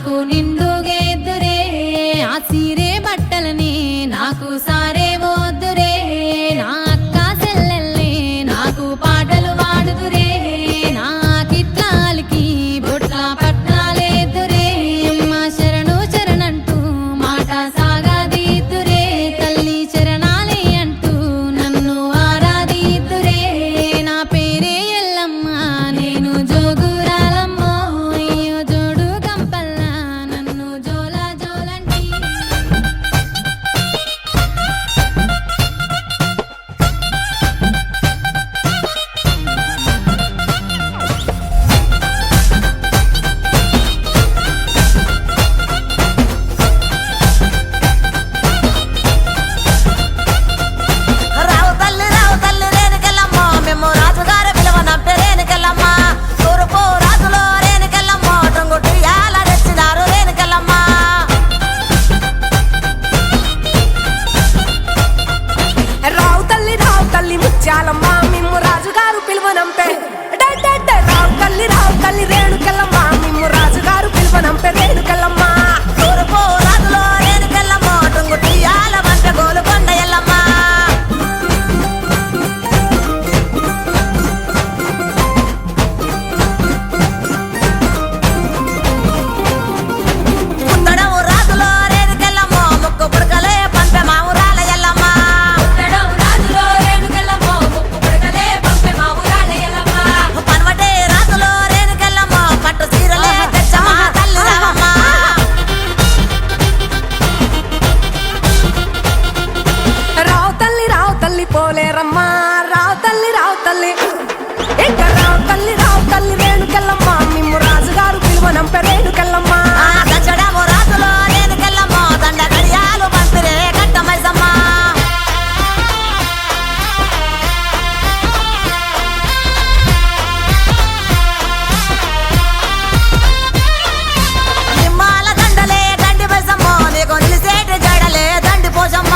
నాకు నిండుగేద్దురే ఆ సీరే బట్టలని నాకు సారే వద్దురే నా అక్క చెల్లెల్ని నాకు పాటలు వాడుదురే నాకిట్లాలికి బొట్ల పట్నాలేదురే అమ్మ శరణు శరణంటూ మాట సాగదీద్దురే తల్లి చరణాలే అంటూ నన్ను ఆరాధిద్దురే నా పేరే ఎల్లమ్మ నేను జోగురాలమ్మో అయ్యో జోడు గంపల్లా నన్ను జోలా జోలంటి రావు తల్లి రేణుకెళ్ళమ్మ మేము రాజుగారి పిలువనంటే రేణుకెళ్ళమ్మ తూర్పు రాజులో రేణుకెళ్ళమ్మ టొంగుటి యాల తెచ్చినారు రేణుకెళ్ళమ్మ రావు తల్లి ముత్యాలమ్మ మిమ్ము రాజుగారు పిలువనంపే రావు తల్లి రేణుకెళ్ళమ్మ మిమ్ము రాజుగారు పిలువనంపే రేణుకెళ్ళమ్మ తూర్పు రాజులో రేణుకెళ్ళమ్మ టొంగుటి యాల వంట గోలుకొండ ఎల్లమ్మ పుత్తడము రాజులో రేణుకెళ్ళమ్మ ముక్కు పుడకలే పంపె మావురాల ఎల్లమ్మ పన్వటే రాజులో రేణుకెళ్ళమ్మ పట్టు చీరలే తెచ్చమ్మ తల్లి రావమ్మ రావు తల్లి పోలేరమ్మ రావు తల్లి ఇంకా రావు తల్లి రేణుకెళ్ళమ్మ మిమ్ము రాజుగారు పిలువనంపే రేణుకెళ్ళమ్మ గచ్చడము రాజులో రేణుకెళ్ళమ్మ దండ గడియాలు పంపిరే కట్టమైసమ్మ నిమ్మాల దండలే దండి పైసమ్మ నీకు నిలిసేటి జడలే దండి పోసమ్మ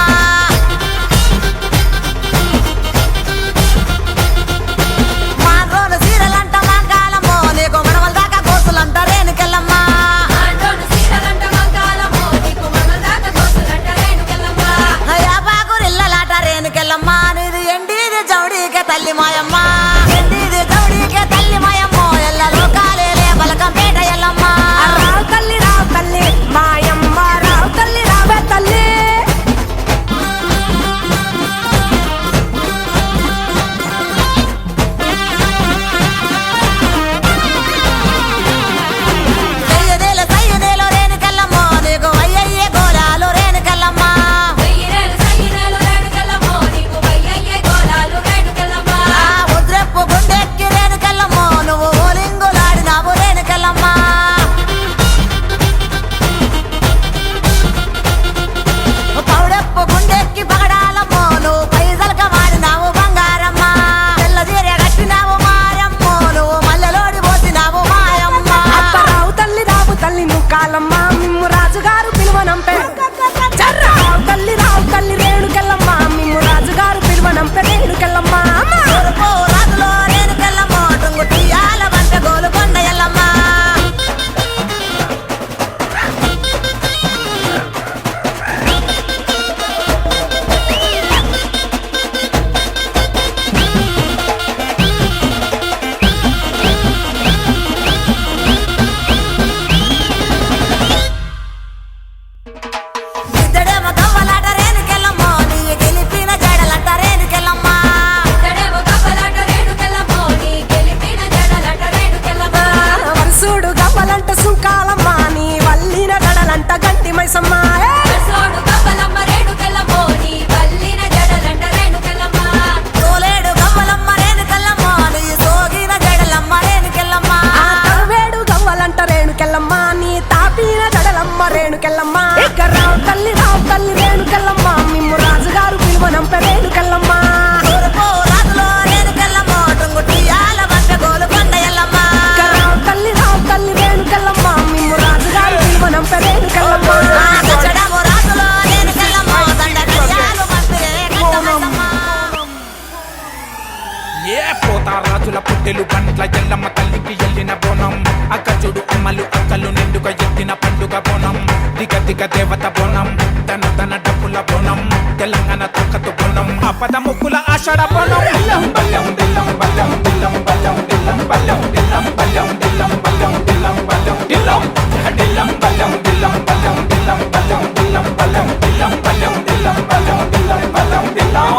మాండ్రోలు సీరలంట మాంకాలమ్మో నీకు మడవల దాకా కోసులంట రేణుకెళ్ళమ్మ యాపాకురిల్లలాట రేణుకెళ్ళమ్మ నీది ఎండిది జౌడీకే తల్లి మాయమ్మ ఎండిది జౌడీకే తల్లి మాయమ్మ ఎల్ల లోకాలేలే బలకంపేట ఎల్లమ్మ రావు తల్లి మాయమ్మ రావు తల్లి రావే తల్లి సయ్యదేలో రేణుకెళ్ళమ్మ నీకు అయ్యయ్యే గోలాలు రేణుకెళ్ళమ్మ ఉద్రెప్పు గుండెక్కి రేణుకెళ్ళమ్మ నువ్వు ఓలింగులాడినావు రేణుకెళ్ళమ్మ పౌడెప్పు గుండెక్కి పగడాలమ్మ నువ్వు పైసలక వాడినావు బంగారమ్మ తెల్లదీర కట్టినావు మాయమ్మ నువ్వు మల్లెలోడి పోసినావు మాయమ్మ రావు తల్లి ముక్కాలమ్మ మిమ్ము రాజుగారు పిలువనంపే రావు తల్లి రేణుకెళ్ళమ్మ మిమ్ము రాజుగారు పిలువనంపే రేణుకెళ్ళమ్మ తూర్పు రాజులో రేణుకెళ్ళమ్మ టొంగుటి యాల వంట గోలుకొండ ఎల్లమ్మ ఇద్దడేమో గవ్వలాట రేణుకెళ్ళమ్మ నీ గెలిపిన జడలంట రేణుకెళ్ళమ్మ వరుసుడు గవ్వలంట సుంకాలమ్మ నీ వల్లిన గడలంట గంటి మైసమ్మ తోలేడు గవ్వలమ్మ రేణుకెళ్ళమ్మ నీ సోగిన జడలమ్మ రేణుకెళ్ళమ్మ వేడు గవ్వలంట రేణుకెళ్ళమ్మ నీ తాపిన గడలమ్మ రేణుకెళ్ళమ్మ రావు తల్లి రేణుకెళ్ళమ్మ మిమ్ము రాజుగారు పిలువనంపే రేణుకెళ్ళమ్మ తూర్పు రాజులో రేణుకెళ్ళమ్మ టొంగుటి యాల వంట గోలుకొండ ఎల్లమ్మ రావు తల్లి రేణుకెళ్ళమ్మ మిమ్ము రాజుగారు పిలువనంపే రేణుకెళ్ళమ్మ గచ్చడము రాజులో రేణుకెళ్ళమ్మ దండ గడియాలు పంపిరే కట్టమైసమ్మ ఏ పోతా రాజుల పుట్టెలు గంట్ల ఎల్లమ్మ తల్లికి ఎల్లిన బోనం అక్కచు చూడు అమ్మలు అక్కలు నిండుగా ఎత్తిన పండుగ బోనం దిగ దిగ దేవత బోనం తన తన డప్పుల బోనం తెలంగాణ తక్కతు బోనం ఆపద ముక్కుల ఆషాఢ బోనం దిల్లం బల్లం దిల్లం బల్లం దిల్లం బల్లం దిల్లం బల్లం దిల్లం బల్లం దిల్లం బల్లం దిల్లం బల్లం దిల్లం దిల్లం బల్లం దిల్లం బల్లం దిల్లం బల్లం దిల్లం బల్లం దిల్లం బల్లం దిల్లం బల్లం దిల్లం బల్లం దిల్లం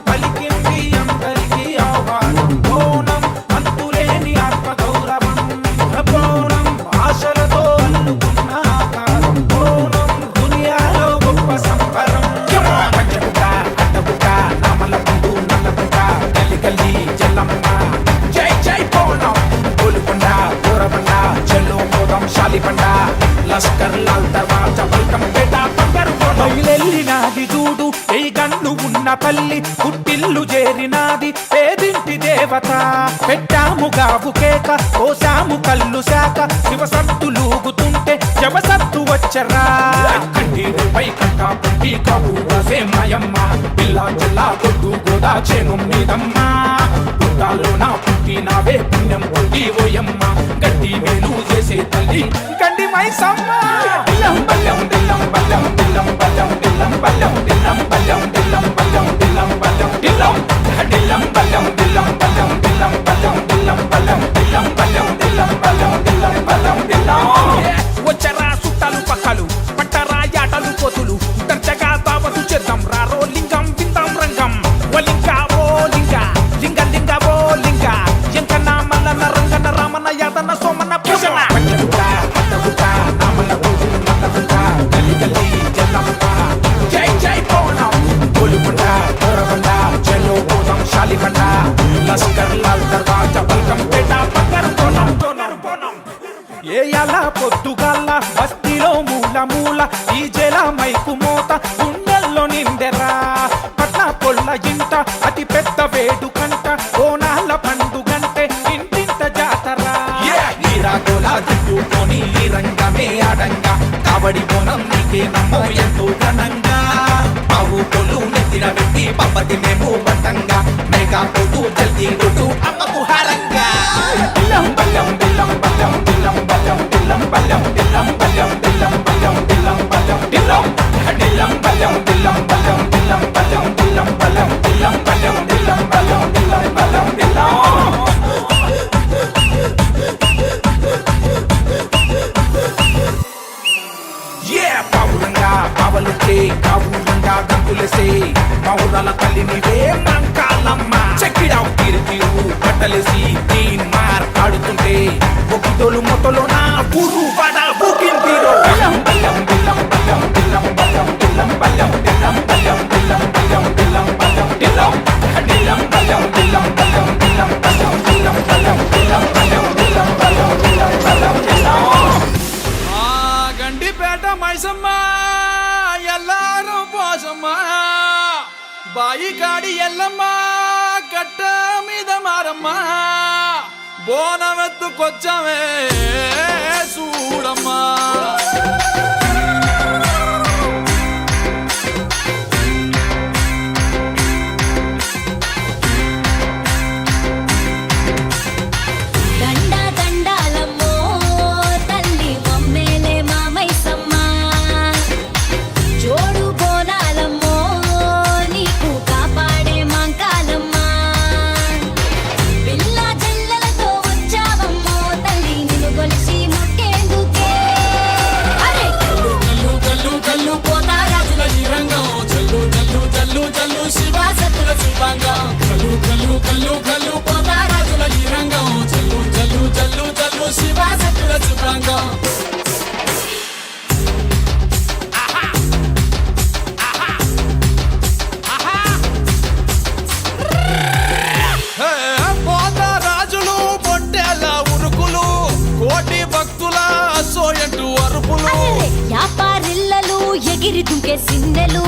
పలికింది అందరికీ ఆహ్వానం బోనం అంతులేని ఆత్మ గౌరవం బోనం ఆశలతో అల్లుకున్న ఆకారం బోనం దునియాలో గొప్ప సంబరం పంచగుట్ట అడ్డగుట్ట నామల పండు నల్లగుట్ట గల్లి గల్లి జల్లమ్మ జై జై బోనం గోలుకొండ గోరబండ చెల్లు మోదం శాలిబండ లస్కర్ లాల్ దర్వాజా బల్కం పేట బంగారు బయలెల్లినాది చూడు ఏ గన్ను ఉన్న తల్లి పుట్టిల్లు చేరినాది పేదింటి దేవత పెట్టాము గావు కేక కోసాము కళ్ళు శాక శివసత్తులూగుతుంటే జవసత్తు వచ్చరా కంటిపై కంట పుట్టి కాబూసే మాయమ్మ పిల్ల జిల్లా కొట్టు గోదా చేను మీదమ్మా పుట్టాలో నా పుట్టినవే పుణ్యం పుట్టి ఓయమ్మ గడ్డి మేలు చేసే తల్లి గండి మైసమ్మ దిల్లం బల్లం దిల్లం బల్లం దిల్లం బల్లం దిల్లం బల్లం దిల్లం బల్లం దిల్లం బల్లం దిల్లం బల్లం దిల్లం దిల్లం బల్లం దిల్లం బల్లం దిల్లం బల్లం దిల్లం బల్లం దిల్లం బల్లం దిల్లం బల్లం దిల్లం బల్లం దిల్లం వచ్చరా సుట్టాలు పక్కలు పట్టరా యాటలు కోతులు దర్జగా దావతు చేద్దాం రారో లింగం విందాం రంగం వలింగా ఓ లింగ లింగ లింగ ఓ లింగ ఎంకన్నా మల్లన్న రంగన్న రామన్న యాదన్న సోమన్న పూజన పంచగుట్ట అడ్డగుట్ట నామల పూజన నల్లగుట్ట గల్లి గల్లి జల్లమ్మ జై జై బోనం గోలుకొండ గోరబండ చెల్లో మోదం శాలిబండ లస్కర్ లాల్ దర్వాజా బల్కం పేట బంగారు బోనం ఏ అలా పొద్దుగాల బస్తీలో మూల మూల ఈ జల మైకు మోత గుండెల్లో నిండెరా పట్ల పొల్ల ఇంట అతి పెద్ద వేడుకంట బోనాల పండుగంటే ఇంటింట జాతరా నీరాగోలా చుట్టుకొని ఈ రంగమే ఆడంగా కాబడి బోనం నీకే నమ్మో ఎంతో ఘనంగా బావు పొలు నెత్తిన పెట్టి పబ్బతి మేము బట్టంగా మేఘా పోతూ జల్దీ కొట్టు అమ్మకు హారంగా దిల్లం బల్లం దిల్లం బల్లం దిల్లం బల్లం దిల్లం బల్లం దిల్లం బల్లం దిల్లం బల్లం దిల్లం బల్లం దిల్లం దిల్లం బల్లం దిల్లం బల్లం దిల్లం బల్లం దిల్లం బల్లం దిల్లం బల్లం దిల్లం బల్లం దిల్లం బల్లం దిల్లం పావులంగా పావలుంటే కావులంగా గంతులేసే పావురాల తల్లి నీవే మంకాలమ్మ చెక్కిడావు తీరు తీరు బట్టలేసి తీన్ మార్ ఆడుతుంటే ఒక్కితోలు మొత్తలో నా ఊరు వడ బుకిన్ తీరు బల్లం బల్లం దిల్లం బల్లం దిల్లం బల్లం దిల్లం బల్లం దిల్లం బల్లం దిల్లం బల్లం దిల్లం బల్లం దిల్లం దిల్లం బల్లం దిల్లం బల్లం దిల్లం బల్లం దిల్లం బల్లం దిల్లం బల్లం దిల్లం బల్లం దిల్లం బల్లం దిల్లం గండిపేట మైసమ్మ ఎల్లారం పోసమ్మ బాయి కాడి ఎల్లమ్మ కట్ట మీద మారమ్మ బోనమెత్తుకొచ్చమే చూడమ్మా ఎగిరి దుంకే సిన్నెలు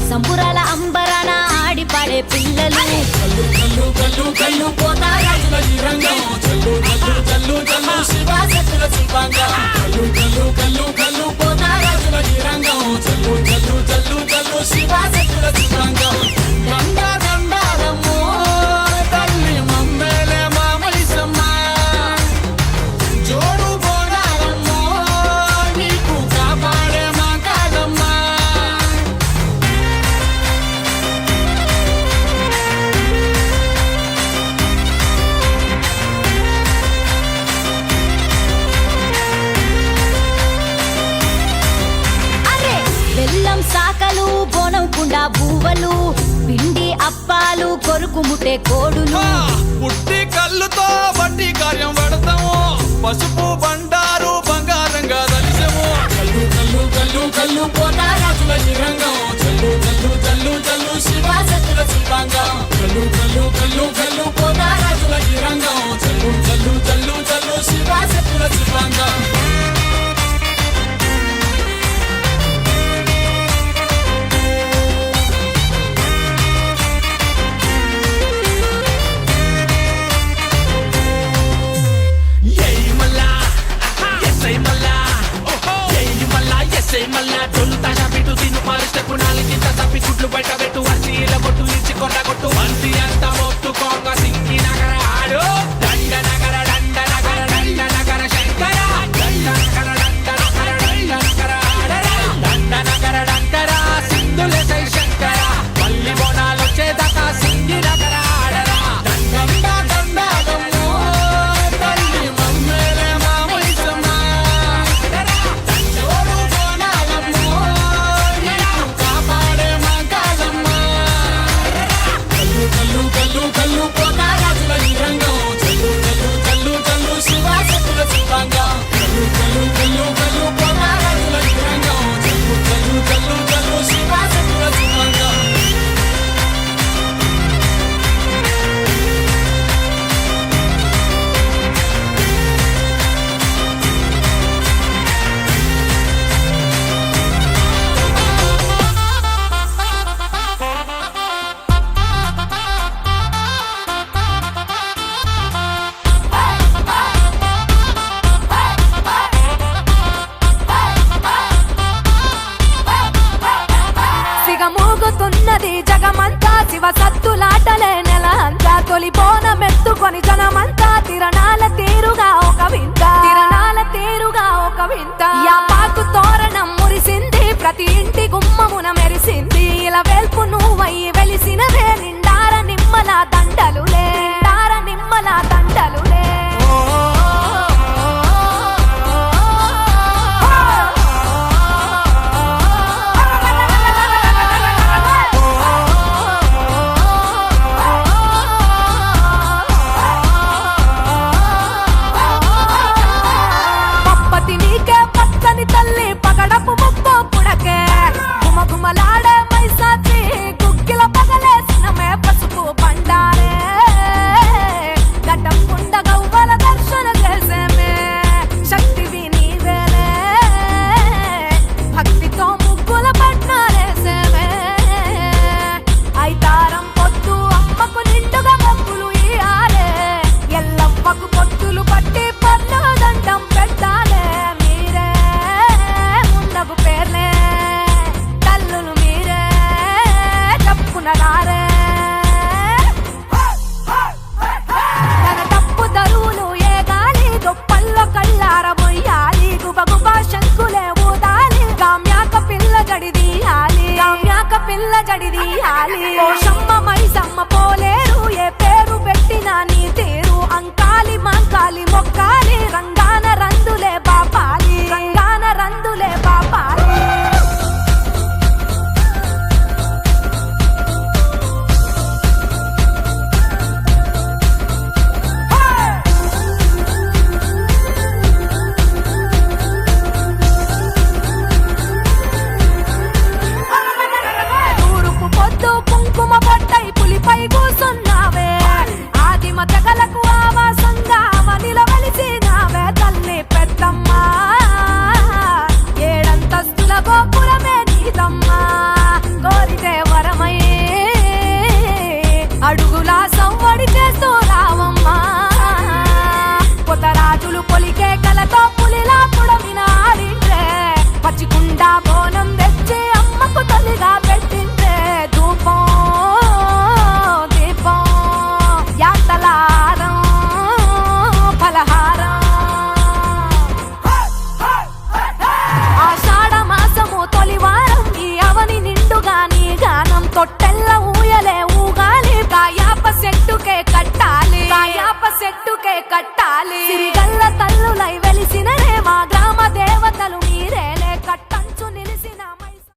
సంబురాల అంబరాన ఆడి పాడే పిల్లలు కల్లు కల్లు కల్లు కల్లు పోతా రాజుల ఈ రంగం చల్లు చల్లు చల్లు చల్లు శివ శక్తుల శిల్పాంగం కల్లు కల్లు కల్లు కల్లు పోతా రాజుల ఈ రంగం చల్లు చల్లు చల్లు చల్లు శివ శక్తుల శిల్పాంగం గంగా గండారమ్మో తల్లి మమ్మేలే మామైసమ్మ జోడ బోనం కుండా బూవలు పిండి అప్పాలు కొరుకు ముట్టే కోడులు పుట్టి కళ్ళుతో బట్టి కార్యం పడతాము పసుపు బండారు బంగారంగా దలిసము కల్లు కల్లు కల్లు కల్లు పోతారాజుల ఈ రంగం చల్లు చల్లు చల్లు చల్లు శివాసతుల శివాంగం కల్లు కల్లు కల్లు కల్లు పోతారాజుల ఈ రంగం చల్లు చల్లు చల్లు చల్లు శివాసతుల శివాంగం మళ్ళా డొల్లు తాషా పెట్టు తిను పాలిస్తే పునాలికింత తప్పి గుడ్లు బయట పెట్టు అసీల కొట్టు ఇచ్చి కొట్ట కొట్టు మంది అంత మొత్తుకోక సింగి నగర ఆడు దండ నగర దండ నగర దండ నగర శంకర దండ నగర దండ నగర దండ నగర ఆడరా దండ నగర దండర సింధులే సై శంకర మల్లి బోనాలు వచ్చేదాకా సింగి నగర ఆడరా దండ దండగమ్మో తల్లి మమ్మేలే మామైసమ్మ కల్లు కల్లు కల్లు పోతారాజుల ఈ రంగం చల్లు చల్లు చల్లు చల్లు శివాసతుల శివాంగం కల్లు కల్లు కల్లు కల్లు పోతారాజుల ఈ రంగం చల్లు చల్లు చల్లు చల్లు శివాసతుల శివాంగం సిగమోగుతున్నది జగమంతా శివ సత్తులాటలే నెల అంతా తొలి బోనమెత్తుకొని జనమంతా తిరణాల తీరుగా ఒక వింత తిరణాల తీరుగా ఒక వింత యాపాకు తోరణం మురిసింది ప్రతి ఇంటి గుమ్మమున మెరిసింది ఇలా వెల్పు నువ్వయ్యి వెలిసినవే నిండార నిమ్మల దండలులే